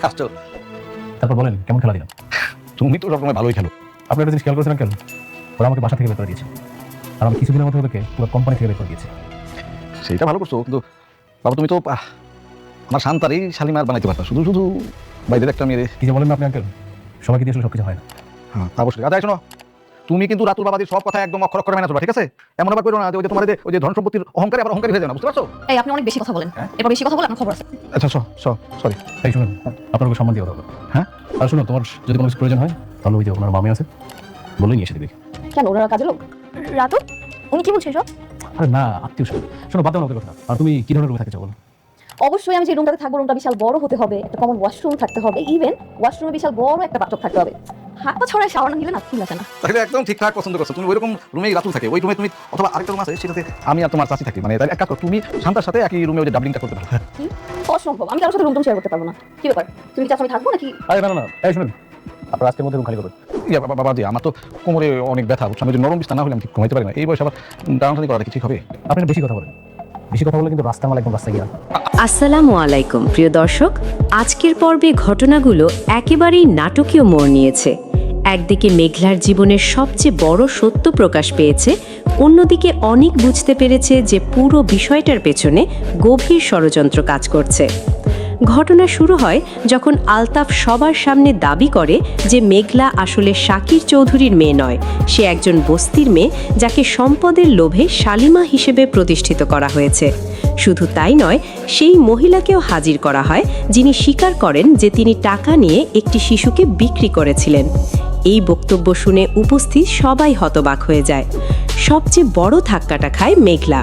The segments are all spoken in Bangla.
আসছো। তারপর বলেন কেমন খেলা দিলাম? তুমি তো সবসময় ভালোই খেলো। আপনি একটা জিনিস খেয়াল করেছেন কেন? ওরা আমাকে বাসা থেকে বের করে দিয়েছে, আর আমি কিছুদিনের মধ্যে ওদেরকে পুরো কোম্পানি থেকে বের করে দিয়েছি। সেইটা ভালো করছো, কিন্তু বাবা তুমি তো আমার শান্তারই শালিমার বানাইতে পারতা, শুধু শুধু বাইরের একটা মেয়ে। কি যে বলেন না আপনি আঙ্কেল, সবাইকে দিয়ে আসলে সবকিছু হয় না। হ্যাঁ অবশ্যই। আচ্ছা শোনো, তুমি কিন্তু রাতুল বাবাদের সব কথা একদম অক্ষর অক্ষরে মেনে চলবা, ঠিক আছে? এমন আবার করো না যে ওই যে তোমার ওই যে ধন সম্পত্তির অহংকারে আবার অহংকারী হয়ে যাও না, বুঝতে পারছো? এই আপনি অনেক বেশি কথা বলেন, এরপর বেশি কথা বলে আপনার খবর আছে। আচ্ছা সরি। এই শুনুন, আপনার ওকে সম্মান দিয়ে কথা বলো। হ্যাঁ আর শুনুন, তোমার যদি কোনো কিছু প্রয়োজন হয় তাহলে ওই যে ওনার মামি আছে, বলেই নিয়ে এসে দিবে। কেন ওরা কাজে লোক? রাতু উনি কি বলছেন সব? আরে না, আত্মীয় স্বজন। শোনো, বাদ দাও না ওদের কথা। আর তুমি কি ধরনের রুমে থাকতে চাও বলো? অবশ্যই আমি যে রুমটাতে থাকবো রুমটা বিশাল বড় হতে হবে, একটা কমন ওয়াশরুম থাকতে হবে, ইভেন ওয়াশরুমে বিশাল বড় একটা বাথটব থাকতে হবে। হাত পা ছড়ায় শাওয়ার না দিলে না ফিল আসে না। তাহলে একদম ঠিকঠাক পছন্দ করছো তুমি। ওইরকম রুমেই রাতুল থাকে, ওই রুমে তুমি, অথবা আরেকটা রুম আছে সেটাতে আমি আর তোমার চাচি থাকি। মানে তাহলে এক কাজ করো, তুমি শান্তার সাথে একই রুমে ওই যে ডাবলিংটা করতে পারো। কি অসম্ভব, আমি কারোর সাথে রুম শেয়ার করতে পারবো না। কি ব্যাপার, তুমি কি চাচ্ছ আমি থাকবো নাকি? আরে না না না, এই শুনুন, আপনার আজকের মধ্যে রুম খালি করবেন। বাবাজি আমার তো কোমরে অনেক ব্যথা, বুঝছো? আমি যদি নরম বিছানা না হলে আমি ঠিক ঘুমাইতে পারি না। এই বয়সে আবার টানাটানি করাটা কি ঠিক হবে? আপনি বেশি কথা বলেন, বেশি কথা বলে কিন্তু রাস্তা মাল একদম রাস্তায় গিয়া। আসসালামু আলাইকুম প্রিয় দর্শক, আজকের পর্বে ঘটনাগুলো একেবারেই নাটকীয় মোড় নিয়েছে। একদিকে মেঘলার জীবনের সবচেয়ে বড় সত্য প্রকাশ পেয়েছে, অন্যদিকে অনেক বুঝতে পেরেছে যে পুরো বিষয়টার পেছনে গভীর ষড়যন্ত্র কাজ করছে। ঘটনা শুরু হয় যখন আলতাফ সবার সামনে দাবি করে যে মেঘলা আসলে শাকির চৌধুরীর মেয়ে নয়, সে একজন বস্তির মেয়ে যাকে সম্পদের লোভে শালিমা হিসেবে প্রতিষ্ঠিত করা হয়েছে। শুধু তাই নয়, সেই মহিলাকেও হাজির করা হয় যিনি স্বীকার করেন যে তিনি টাকা নিয়ে একটি শিশুকে বিক্রি করেছিলেন। এই বক্তব্য শুনে উপস্থিত সবাই হতবাক হয়ে যায়। সবচেয়ে বড় ধাক্কাটা খায় মেঘলা।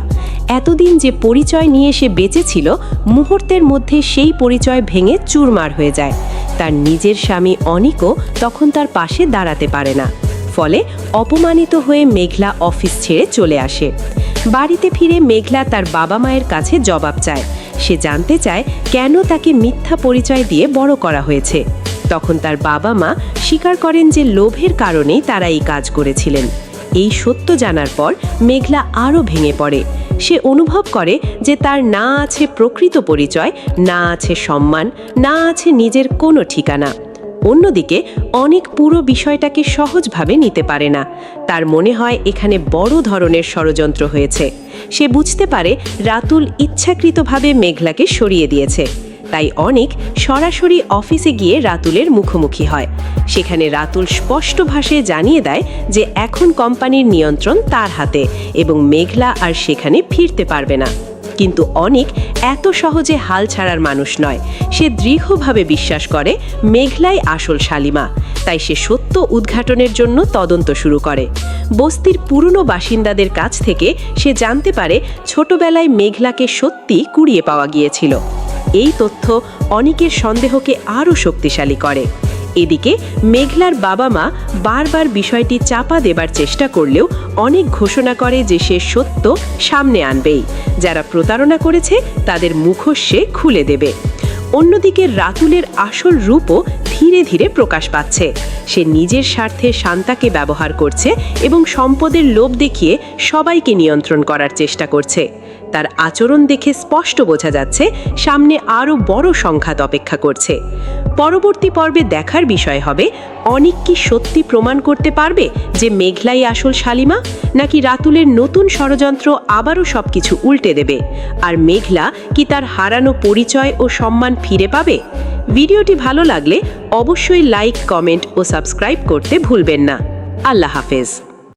এতদিন যে পরিচয় নিয়ে সে বেঁচে ছিল, মুহূর্তের মধ্যে সেই পরিচয় ভেঙে চুরমার হয়ে যায়। তার নিজের স্বামী অনিকও তখন তার পাশে দাঁড়াতে পারে না। ফলে অপমানিত হয়ে মেঘলা অফিস ছেড়ে চলে আসে। বাড়িতে ফিরে মেঘলা তার বাবা মায়ের কাছে জবাব চায়। সে জানতে চায় কেন তাকে মিথ্যা পরিচয় দিয়ে বড় করা হয়েছে। তখন তার বাবা মা স্বীকার করেন যে লোভের কারণেই তারা এই কাজ করেছিলেন। এই সত্য জানার পর মেঘলা আরও ভেঙে পড়ে। সে অনুভব করে যে তার না আছে প্রকৃত পরিচয়, না আছে সম্মান, না আছে নিজের কোনো ঠিকানা। অন্যদিকে অনেক পুরো বিষয়টাকে সহজভাবে নিতে পারে না। তার মনে হয় এখানে বড় ধরনের ষড়যন্ত্র হয়েছে। সে বুঝতে পারে রাতুল ইচ্ছাকৃতভাবে মেঘলাকে সরিয়ে দিয়েছে। তাই অনেক সরাসরি অফিসে গিয়ে রাতুলের মুখোমুখি হয়। সেখানে রাতুল স্পষ্ট ভাষায় জানিয়ে দেয় যে এখন কোম্পানির নিয়ন্ত্রণ তার হাতে এবং মেঘলা আর সেখানে ফিরতে পারবে না। কিন্তু অনেক এত সহজে হাল ছাড়ার মানুষ নয়। সে দৃঢ়ভাবে বিশ্বাস করে মেঘলাই আসল শালিমা। তাই সে সত্য উদ্ঘাটনের জন্য তদন্ত শুরু করে। বস্তির পুরনো বাসিন্দাদের কাছ থেকে সে জানতে পারে ছোটবেলায় মেঘলাকে সত্যি কুড়িয়ে পাওয়া গিয়েছিল। এই তথ্য অনেকের সন্দেহকে আরও শক্তিশালী করে। এদিকে মেঘলার বাবা মা বারবার বিষয়টি চাপা দেবার চেষ্টা করলেও অনেক ঘোষণা করে যে সে সত্য সামনে আনবেই। যারা প্রতারণা করেছে তাদের মুখোশ সে খুলে দেবে। অন্যদিকে রাতুলের আসল রূপও ধীরে ধীরে প্রকাশ পাচ্ছে। সে নিজের স্বার্থে শান্তাকে ব্যবহার করছে এবং সম্পদের লোভ দেখিয়ে সবাইকে নিয়ন্ত্রণ করার চেষ্টা করছে। তার আচরণ দেখে স্পষ্ট বোঝা যাচ্ছে সামনে আরও বড় সংঘাত অপেক্ষা করছে। পরবর্তী পর্বে দেখার বিষয় হবে অনিক কি সত্যি প্রমাণ করতে পারবে যে মেঘলাই আসল শালিমা, নাকি রাতুলের নতুন ষড়যন্ত্র আবারও সবকিছু উল্টে দেবে। আর মেঘলা কি তার হারানো পরিচয় ও সম্মান ফিরে পাবে? ভিডিওটি ভালো লাগলে অবশ্যই লাইক, কমেন্ট ও সাবস্ক্রাইব করতে ভুলবেন না। আল্লাহ হাফেজ।